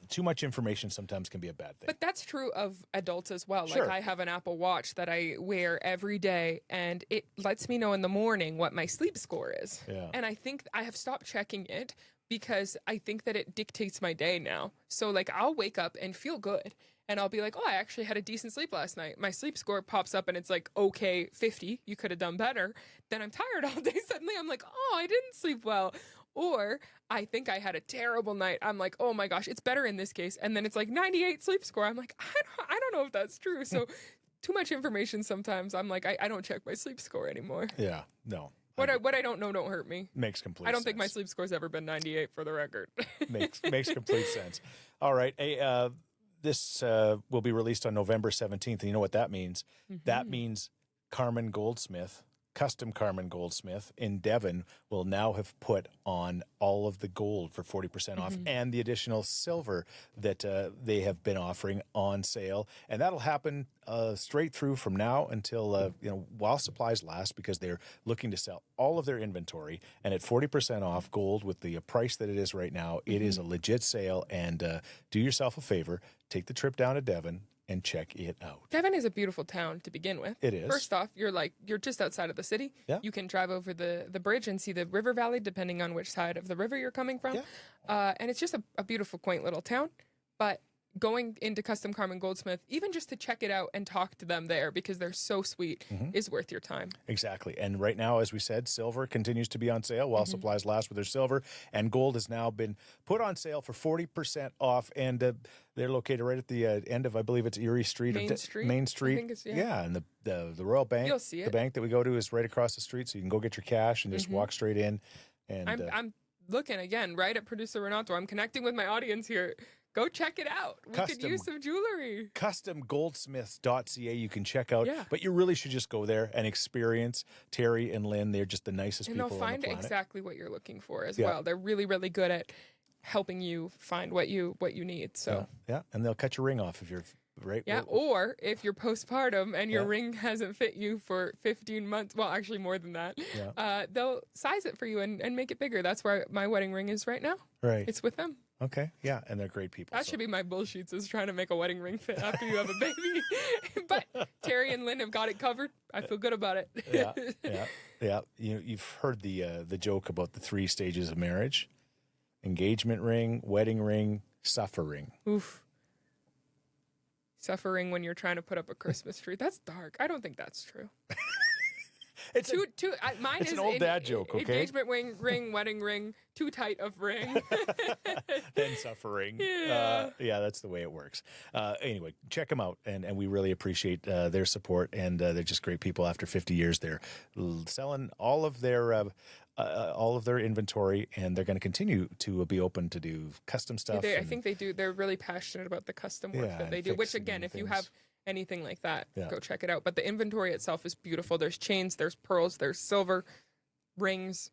too much information sometimes can be a bad thing. But that's true of adults as well. Sure. Like, I have an Apple Watch that I wear every day, and it lets me know in the morning what my sleep score is. Yeah. And I think I have stopped checking it because I think that it dictates my day now. So, like, I'll wake up and feel good. And I'll be like, oh, I actually had a decent sleep last night. My sleep score pops up and it's like, okay, 50. You could have done better. Then I'm tired all day. Suddenly I'm like, oh, I didn't sleep well. Or I think I had a terrible night. I'm like, oh my gosh, it's better in this case. And then it's like 98 sleep score. I'm like, I don't know if that's true. So too much information sometimes. I'm like, I don't check my sleep score anymore. Yeah, no. What I don't know don't hurt me. Makes complete sense. I don't think my sleep score's ever been 98 for the record. makes complete sense. All right. Hey, this will be released on November 17th. And you know what that means? That means Carmen Goldsmith, custom Carmen Goldsmith in Devon, will now have put on all of the gold for 40% off and the additional silver that they have been offering on sale. And that'll happen straight through from now until, while supplies last, because they're looking to sell all of their inventory. And at 40% off gold with the price that it is right now, it is a legit sale. And do yourself a favor, take the trip down to Devon and check it out. Devon is a beautiful town to begin with. It is. First off, you're just outside of the city. Yeah. You can drive over the bridge and see the river valley, depending on which side of the river you're coming from. Yeah. And it's just a beautiful, quaint little town. But going into Custom Carmen Goldsmith, even just to check it out and talk to them there, because they're so sweet, is worth your time. Exactly. And right now, as we said, silver continues to be on sale while supplies last with their silver. And gold has now been put on sale for 40% off. And they're located right at the end of, I believe it's Erie Street. Main Street. I think it's, And the Royal Bank. You'll see it. The bank that we go to is right across the street. So you can go get your cash and just walk straight in. And I'm looking again, right at producer Renato. I'm connecting with my audience here. Go check it out. We could use some jewelry. CustomGoldsmiths.ca you can check out. Yeah. But you really should just go there and experience Terry and Lynn. They're just the nicest And people they'll on the find planet. exactly what you're looking for as well. They're really, really good at helping you find what you need. So Yeah, and they'll cut your ring off if you're right. yeah, or if you're postpartum and your ring hasn't fit you for 15 months, well, actually more than that, they'll size it for you and make it bigger. That's where my wedding ring is right now. Right. It's with them. Okay. Yeah, and they're great people. That should be my bullshit, is trying to make a wedding ring fit after you have a baby. But Terry and Lynn have got it covered. I feel good about it. Yeah. You've heard the joke about the 3 stages of marriage: engagement ring, wedding ring, suffering. Oof. Suffering when you're trying to put up a Christmas tree. That's dark. I don't think that's true. It's mine it's is an old dad joke, okay? Engagement ring, wedding ring, too tight of ring. then suffering. Yeah. That's the way it works. Anyway, check them out, and we really appreciate their support, and they're just great people. After 50 years, they're selling all of their inventory, and they're going to continue to be open to do custom stuff. I think they do. They're really passionate about the custom work that they do, which again, if you have anything like that, go check it out. But the inventory itself is beautiful. There's chains, there's pearls, there's silver, rings,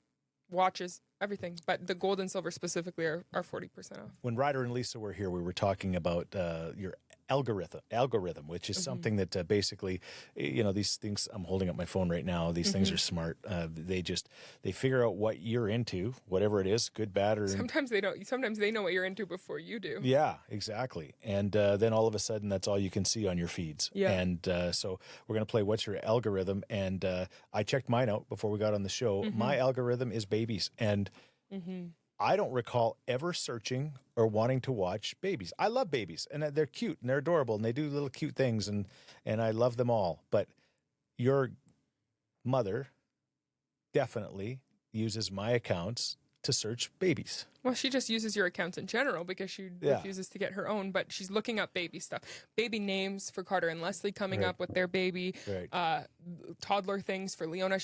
watches, everything. But the gold and silver specifically are 40% off. When Ryder and Lisa were here, we were talking about your algorithm, which is something that basically, these things, I'm holding up my phone right now. These things are smart. They figure out what you're into, whatever it is, good, bad, or sometimes they don't. Sometimes they know what you're into before you do. Yeah, exactly. And then all of a sudden, that's all you can see on your feeds. Yeah. And so we're going to play What's Your Algorithm? And I checked mine out before we got on the show. My algorithm is babies. And I don't recall ever searching or wanting to watch babies. I love babies, and they're cute, and they're adorable, and they do little cute things, and I love them all. But your mother definitely uses my accounts to search babies. Well, she just uses your accounts in general because she refuses to get her own, but she's looking up baby stuff. Baby names for Carter and Leslie coming up with their baby. Right. Toddler things for Leona.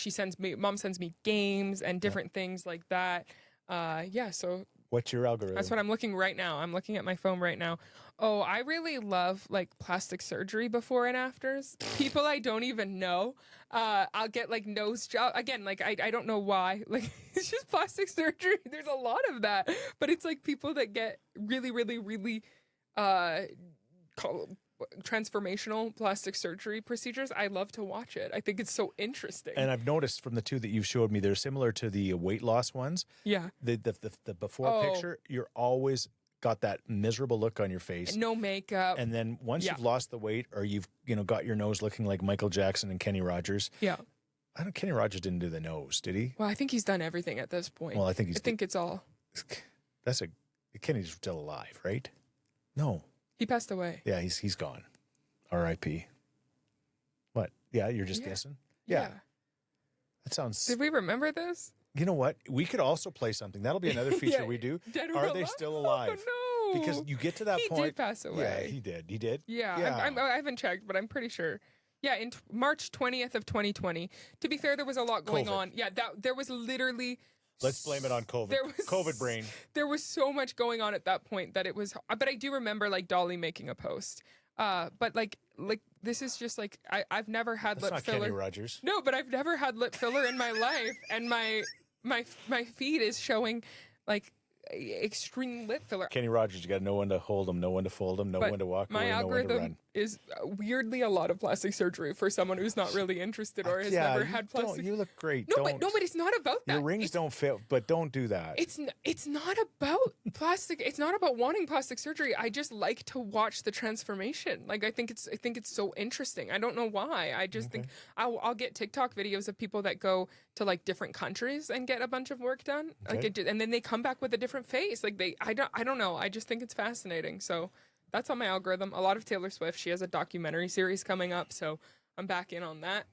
Mom sends me games and different things like that. So What's your algorithm? That's what I'm looking right now. I'm looking at my phone right now. Oh, I really love like plastic surgery before and afters. People I don't even know. I'll get like nose job again. Like I don't know why. Like it's just plastic surgery. There's a lot of that, but it's like people that get really, really, really transformational plastic surgery procedures. I love to watch it. I think it's so interesting. And I've noticed from the two that you've showed me, they're similar to the weight loss ones. Yeah. The before picture, you're always got that miserable look on your face. No makeup. And then once you've lost the weight, or you've got your nose looking like Michael Jackson and Kenny Rogers. Yeah. Kenny Rogers didn't do the nose, did he? Well, I think he's done everything at this point. Well, I think it's all. Kenny's still alive, right? No. He passed away. Yeah, he's gone. R.I.P. What? Yeah, you're just guessing? Yeah. That sounds... Did we remember this? You know what? We could also play something. That'll be another feature we do. Dead or Are alive? they still alive? Oh, no. Because you get to that point. He did pass away. Yeah, he did. He did? Yeah. I haven't checked, but I'm pretty sure. Yeah, in March 20th of 2020. To be fair, there was a lot going on. Yeah, there was literally... Let's blame it on COVID. COVID brain. There was so much going on at that point that it was... But I do remember, like, Dolly making a post. But, like this is just, like... I've never had lip filler. That's not Kenny Rogers. No, but I've never had lip filler in my life. And my feed is showing, like... extreme lip filler. Kenny Rogers, you got to know when to hold him, know when to fold him, know when to walk away, know when to run. My algorithm is weirdly a lot of plastic surgery for someone who's not really interested or has never had plastic. You look great. No, but it's not about that. Your rings don't fit, but don't do that. It's not about plastic. It's not about wanting plastic surgery. I just like to watch the transformation. Like I think it's so interesting. I don't know why. I just think I'll get TikTok videos of people that go to like different countries and get a bunch of work done. Okay. And then they come back with a different face. Like I don't know. I just think it's fascinating. So that's on my algorithm. A lot of Taylor Swift. She has a documentary series coming up, so I'm back in on that.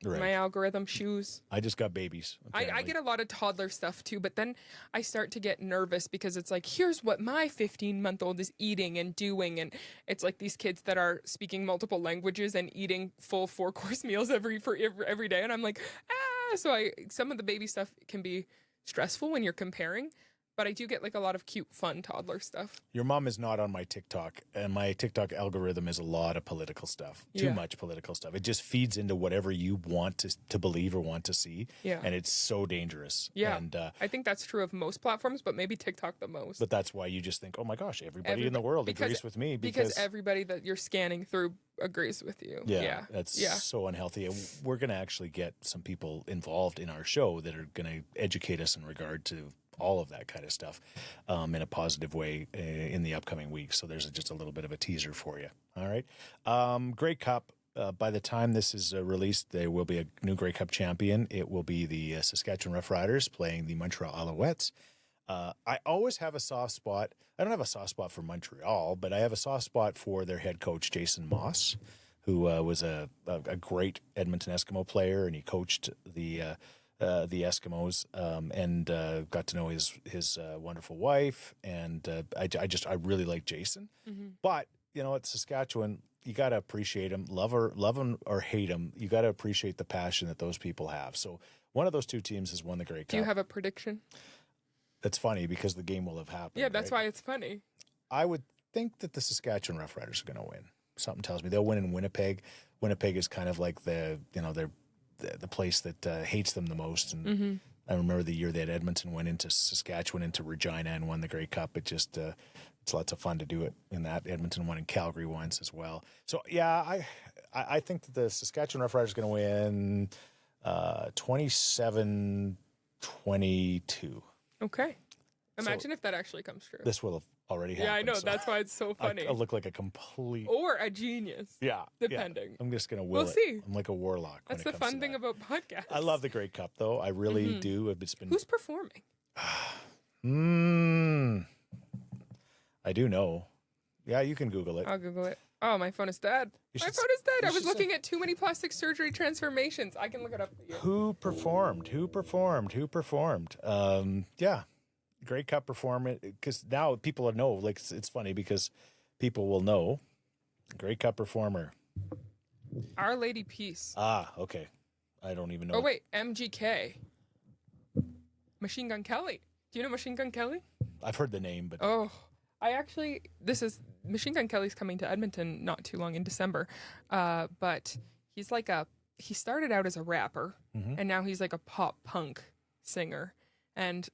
Right. My algorithm, shoes. I just got babies. I get a lot of toddler stuff too, but then I start to get nervous because it's like, here's what my 15-month-old is eating and doing, and it's like these kids that are speaking multiple languages and eating full 4-course meals every day, and I'm like, So some of the baby stuff can be stressful when you're comparing. But I do get like a lot of cute, fun toddler stuff. Your mom is not on my TikTok, and my TikTok algorithm is a lot of political stuff. Too much political stuff. It just feeds into whatever you want to believe or want to see. Yeah. And it's so dangerous. Yeah. And I think that's true of most platforms, but maybe TikTok the most. But that's why you just think, oh my gosh, everybody in the world agrees with me. Because everybody that you're scanning through agrees with you. Yeah. That's so unhealthy. And we're going to actually get some people involved in our show that are going to educate us in regard to all of that kind of stuff in a positive way in the upcoming weeks. So there's just a little bit of a teaser for you. All right. Grey Cup. By the time this is released, there will be a new Grey Cup champion. It will be the Saskatchewan Roughriders playing the Montreal Alouettes. I always have a soft spot. I don't have a soft spot for Montreal, but I have a soft spot for their head coach, Jason Moss, who was a great Edmonton Eskimo player, and he coached the Eskimos and got to know his wonderful wife. And I really like Jason. But, at Saskatchewan, you got to appreciate him, love him or hate him. You got to appreciate the passion that those people have. So one of those two teams has won the Grey Cup. Do you have a prediction? That's funny because the game will have happened. Yeah, that's why it's funny. I would think that the Saskatchewan Roughriders are going to win. Something tells me they'll win in Winnipeg. Winnipeg is kind of like the place that hates them the most. And I remember the year that Edmonton went into Saskatchewan, into Regina, and won the Grey Cup. It just it's lots of fun to do it in that. Edmonton won in Calgary once as well. So yeah, I think that the Saskatchewan Roughriders are going to win 27-22. Okay. Imagine if that actually comes true. This will have already happened. Yeah, I know. So that's why it's so funny. I look like a complete... Or a genius. Yeah. Depending. Yeah. I'm just going to will it. We'll see. I'm like a warlock. That's the fun thing about podcasts. I love the Grey Cup, though. I really do. It's been... Who's performing? I do know. Yeah, you can Google it. I'll Google it. Oh, my phone is dead. My phone is dead. I was looking at too many plastic surgery transformations. I can look it up for you. Who performed? Yeah. Grey Cup performance, because now people know. Like it's funny because people will know. Grey Cup performer. Our Lady Peace. Ah, okay. I don't even know. Oh wait, MGK. Machine Gun Kelly. Do you know Machine Gun Kelly? I've heard the name, but Oh, Machine Gun Kelly's coming to Edmonton not too long in December. But he's he started out as a rapper and now he's like a pop punk singer. And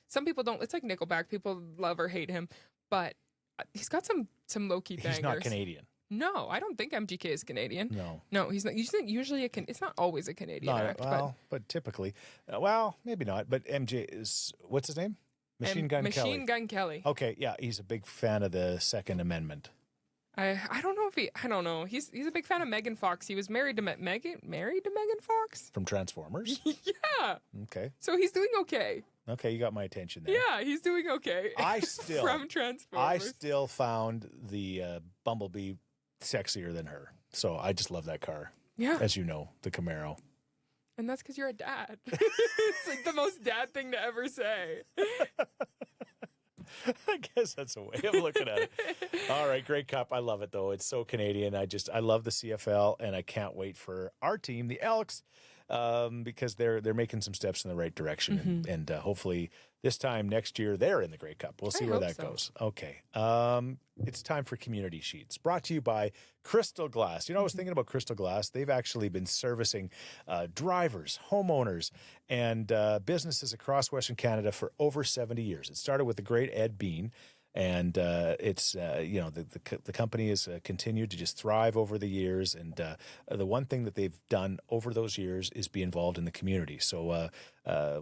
some people don't, it's like Nickelback. People love or hate him, but he's got some low-key bangers. he's not Canadian. No, I don't think MGK is Canadian. No, he's not. Usually, it's not always a Canadian act. But typically, well, maybe not. But MJ is, what's his name? Machine Gun Kelly. Machine Gun Kelly. Okay, yeah, he's a big fan of the Second Amendment. I don't know if I don't know. He's a big fan of Megan Fox. He was married to Megan Fox From Transformers. Yeah. Okay. So he's doing okay. Okay, you got my attention there. Yeah, he's doing okay. From Transformers. I still found the Bumblebee sexier than her. So I just love that car. Yeah. As you know, the Camaro. And that's because you're a dad. It's like the most dad thing to ever say. I guess that's a way of looking at it. All right, great cup. I love it though. It's so Canadian. I love the CFL, and I can't wait for our team, the Elks, because they're making some steps in the right direction, and hopefully this time next year they're in the Grey Cup. We'll see where that goes. Okay, it's time for Community Scheetz, brought to you by Crystal Glass. You know, I was thinking about Crystal Glass. They've actually been servicing drivers, homeowners, and businesses across Western Canada for over 70 years. It started with the great Ed Bean. And it's the company has continued to just thrive over the years. And the one thing that they've done over those years is be involved in the community. So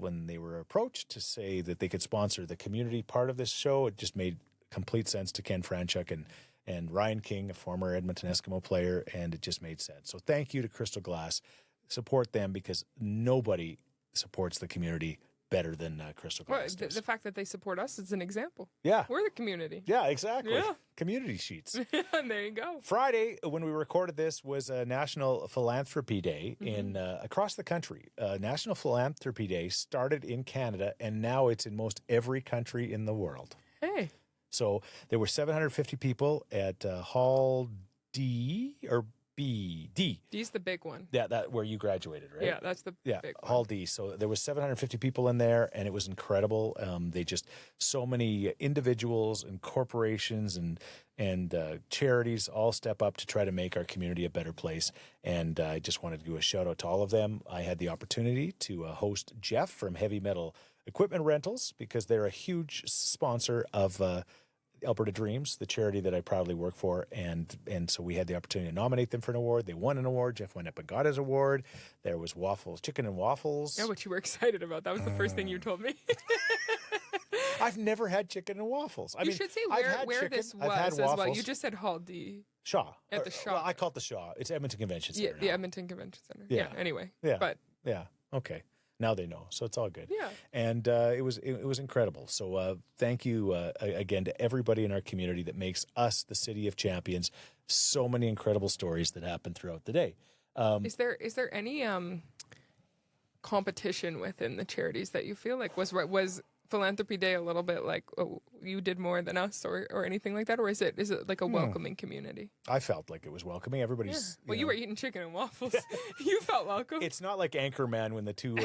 when they were approached to say that they could sponsor the community part of this show, it just made complete sense to Ken Franchuk and Ryan King, a former Edmonton Eskimo player, and it just made sense. So thank you to Crystal Glass. Support them because nobody supports the community better than Crystal Glass. The fact that they support us is an example. Yeah. We're the community. Yeah, exactly. Yeah. Community Scheetz. And there you go. Friday, when we recorded this, was a National Philanthropy Day in across the country. National Philanthropy Day started in Canada, and now it's in most every country in the world. Hey. So there were 750 people at Hall D or B. D. D's the big one. Yeah, that where you graduated, right? Yeah, that's the big one. Hall D. So there was 750 people in there, and it was incredible. They just so many individuals and corporations and charities all step up to try to make our community a better place. And I just wanted to do a shout out to all of them. I had the opportunity to host Jeff from Heavy Metal Equipment Rentals because they're a huge sponsor of Alberta Dreams, the charity that I proudly work for, and so we had the opportunity to nominate them for an award. They won an award. Jeff went up and got his award. There was chicken and waffles. Yeah, what you were excited about. That was the first thing you told me. I've never had chicken and waffles. You should say where this was as well. You just said Hall D. Shaw. At the Shaw. Well, I call it the Shaw. It's Edmonton Convention Center. Yeah, the Edmonton Convention Center. Yeah. Anyway. Yeah. But yeah. Okay. Now they know, so it's all good. Yeah. And it was incredible. So thank you again to everybody in our community that makes us the City of Champions. So many incredible stories that happen throughout the day. Is there any competition within the charities that you feel like was Philanthropy Day a little bit like, oh, you did more than us or anything like that? Or is it like a welcoming community? I felt like it was welcoming. Everybody's... Yeah. Well, you were eating chicken and waffles. You felt welcome. It's not like Anchorman when the two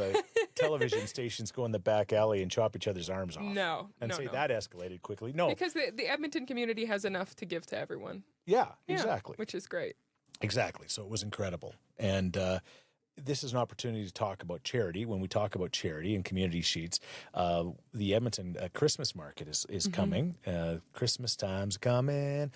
television stations go in the back alley and chop each other's arms off. No. That escalated quickly. No. Because the Edmonton community has enough to give to everyone. Yeah, exactly. Which is great. Exactly. So it was incredible. And this is an opportunity to talk about charity. When we talk about charity and Community Scheetz, the Edmonton Christmas market is coming. Christmas time's coming.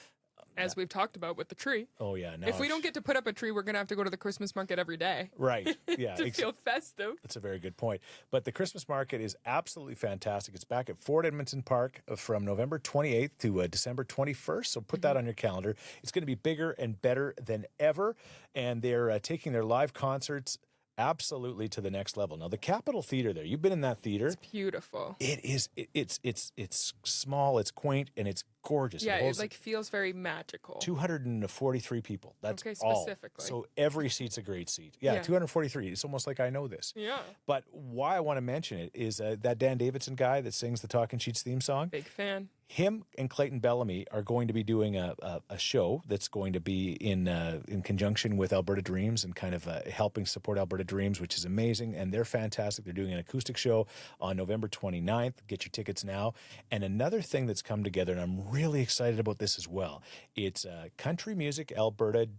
As we've talked about with the tree. Oh, yeah. Now if we don't get to put up a tree, we're going to have to go to the Christmas market every day. Right. Yeah. to feel festive. That's a very good point. But the Christmas market is absolutely fantastic. It's back at Fort Edmonton Park from November 28th to December 21st. So put that on your calendar. It's going to be bigger and better than ever. And they're taking their live concerts absolutely to the next level. Now, the Capitol Theater there, you've been in that theater. It's beautiful. It is. It's small, it's quaint, and it's gorgeous. Yeah, it feels very magical. 243 people. That's okay, all. specifically. So every seat's a great seat. Yeah, 243. It's almost like I know this. Yeah. But why I want to mention it is that Dan Davidson guy that sings the Talking Scheetz theme song. Big fan. him and Clayton Bellamy are going to be doing a show that's going to be in conjunction with Alberta Dreams and kind of helping support Alberta Dreams, which is amazing. And they're fantastic. They're doing an acoustic show on November 29th. Get your tickets now. And another thing that's come together, and I'm really excited about this as well, it's Country Music Alberta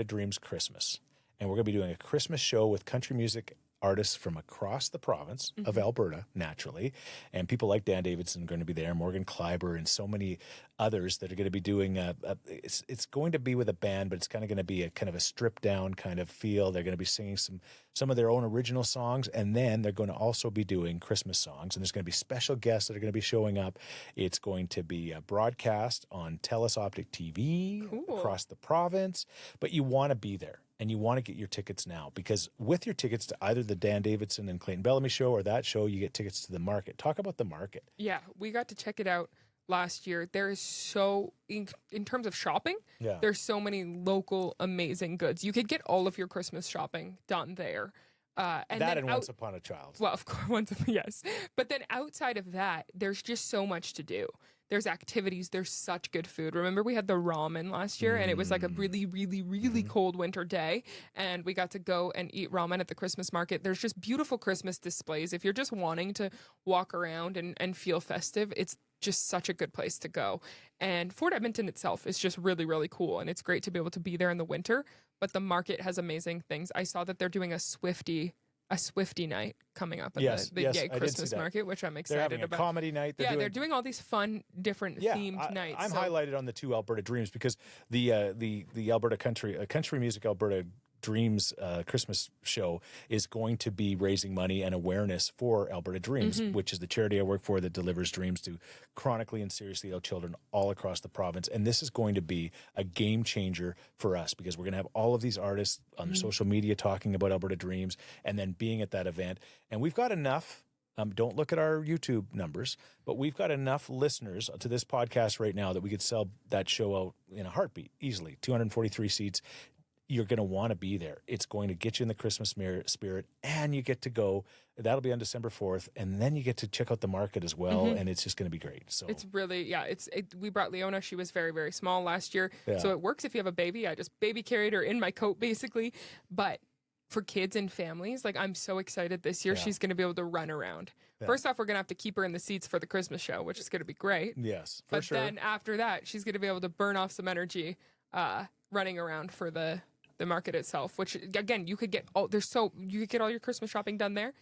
Dreams Christmas. And we're going to be doing a Christmas show with country music artists from across the province of Alberta, naturally. And people like Dan Davidson are going to be there, Morgan Kleiber, and so many others that are going to be doing it's going to be with a band, but it's kind of going to be a kind of a stripped down kind of feel. They're going to be singing some of their own original songs, and then they're going to also be doing Christmas songs. And there's going to be special guests that are going to be showing up. It's going to be a broadcast on TELUS Optic TV across the province, but you want to be there. And you want to get your tickets now, because with your tickets to either the Dan Davidson and Clayton Bellamy show or that show, you get tickets to the market. Talk about the market. Yeah, we got to check it out last year. There is in terms of shopping, there's so many local amazing goods. You could get all of your Christmas shopping done there. And Once Upon a Child. Well, of course, yes. But then outside of that, there's just so much to do. There's activities. There's such good food. Remember, we had the ramen last year, and it was like a really, really, really cold winter day, and we got to go and eat ramen at the Christmas market. There's just beautiful Christmas displays. If you're just wanting to walk around and feel festive, it's just such a good place to go. And Fort Edmonton itself is just really, really cool, and it's great to be able to be there in the winter, but the market has amazing things. I saw that they're doing a Swiftie night coming up at the Yay Christmas market, which I'm excited about. They're having a comedy night. They're doing all these fun, different themed nights. I'm highlighted on the two Alberta Dreams because the Alberta Country Music Alberta Dreams Christmas show is going to be raising money and awareness for Alberta Dreams, which is the charity I work for that delivers dreams to chronically and seriously ill children all across the province. And this is going to be a game changer for us because we're going to have all of these artists on their social media talking about Alberta Dreams and then being at that event. And we've got enough. Don't look at our YouTube numbers, but we've got enough listeners to this podcast right now that we could sell that show out in a heartbeat easily. 243 seats. You're going to want to be there. It's going to get you in the Christmas spirit, and you get to go. That'll be on December 4th, and then you get to check out the market as well, and it's just going to be great. So it's really, we brought Leona. She was very, very small last year, so it works if you have a baby. I just baby carried her in my coat, basically. But for kids and families, like, I'm so excited this year. She's going to be able to run around. First off, we're going to have to keep her in the seats for the Christmas show, which is going to be great. Yes, for sure. But then after that, she's going to be able to burn off some energy running around for the market itself, which again, you could get all you could get all your Christmas shopping done there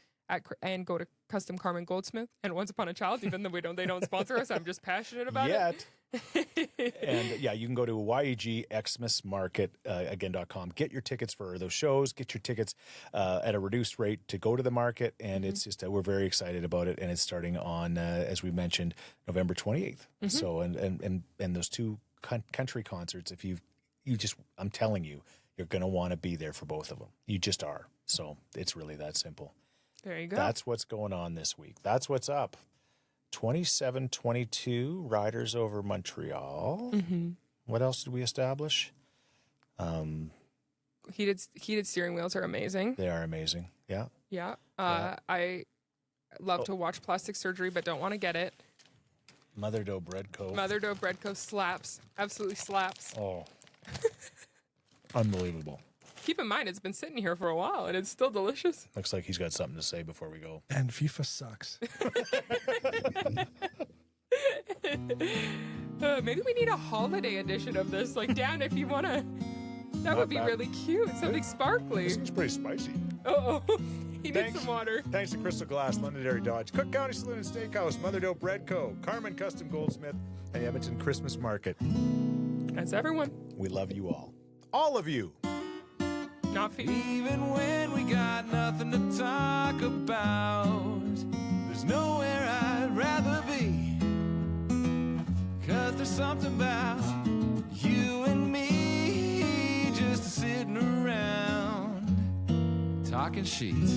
and go to Custom Carmen Goldsmith and Once Upon a Child, even though they don't sponsor us. I'm just passionate about it. And you can go to YEGXmasmarket.com. Get your tickets for those shows. Get your tickets at a reduced rate to go to the market. And it's just we're very excited about it. And it's starting on, as we mentioned, November 28th. So and those two country concerts. If I'm telling you, you're going to want to be there for both of them. You just are. So it's really that simple. There you go. That's what's going on this week. That's what's up. 27-22 Riders over Montreal. What else did we establish? Heated steering wheels are amazing. They are amazing. Yeah. Yeah. I love to watch plastic surgery, but don't want to get it. Mother Dough Bread Co. Mother Dough Bread Co. slaps. Absolutely slaps. Oh. Unbelievable. Keep in mind, it's been sitting here for a while, and it's still delicious. Looks like he's got something to say before we go. And FIFA sucks. Maybe we need a holiday edition of this. Like, Dan, if you want to, that would be really cute. Something sparkly. This one's pretty spicy. Uh-oh. He needs some water. Thanks to Crystal Glass, Londonderry Dodge, Cook County Saloon and Steakhouse, Mother Dough Bread Co., Carmen Custom Goldsmith, and the Edmonton Christmas Market. That's everyone. We love you all. All of you. Not for you. Even when we got nothing to talk about, there's nowhere I'd rather be. 'Cause there's something about you and me just sitting around talking sheets.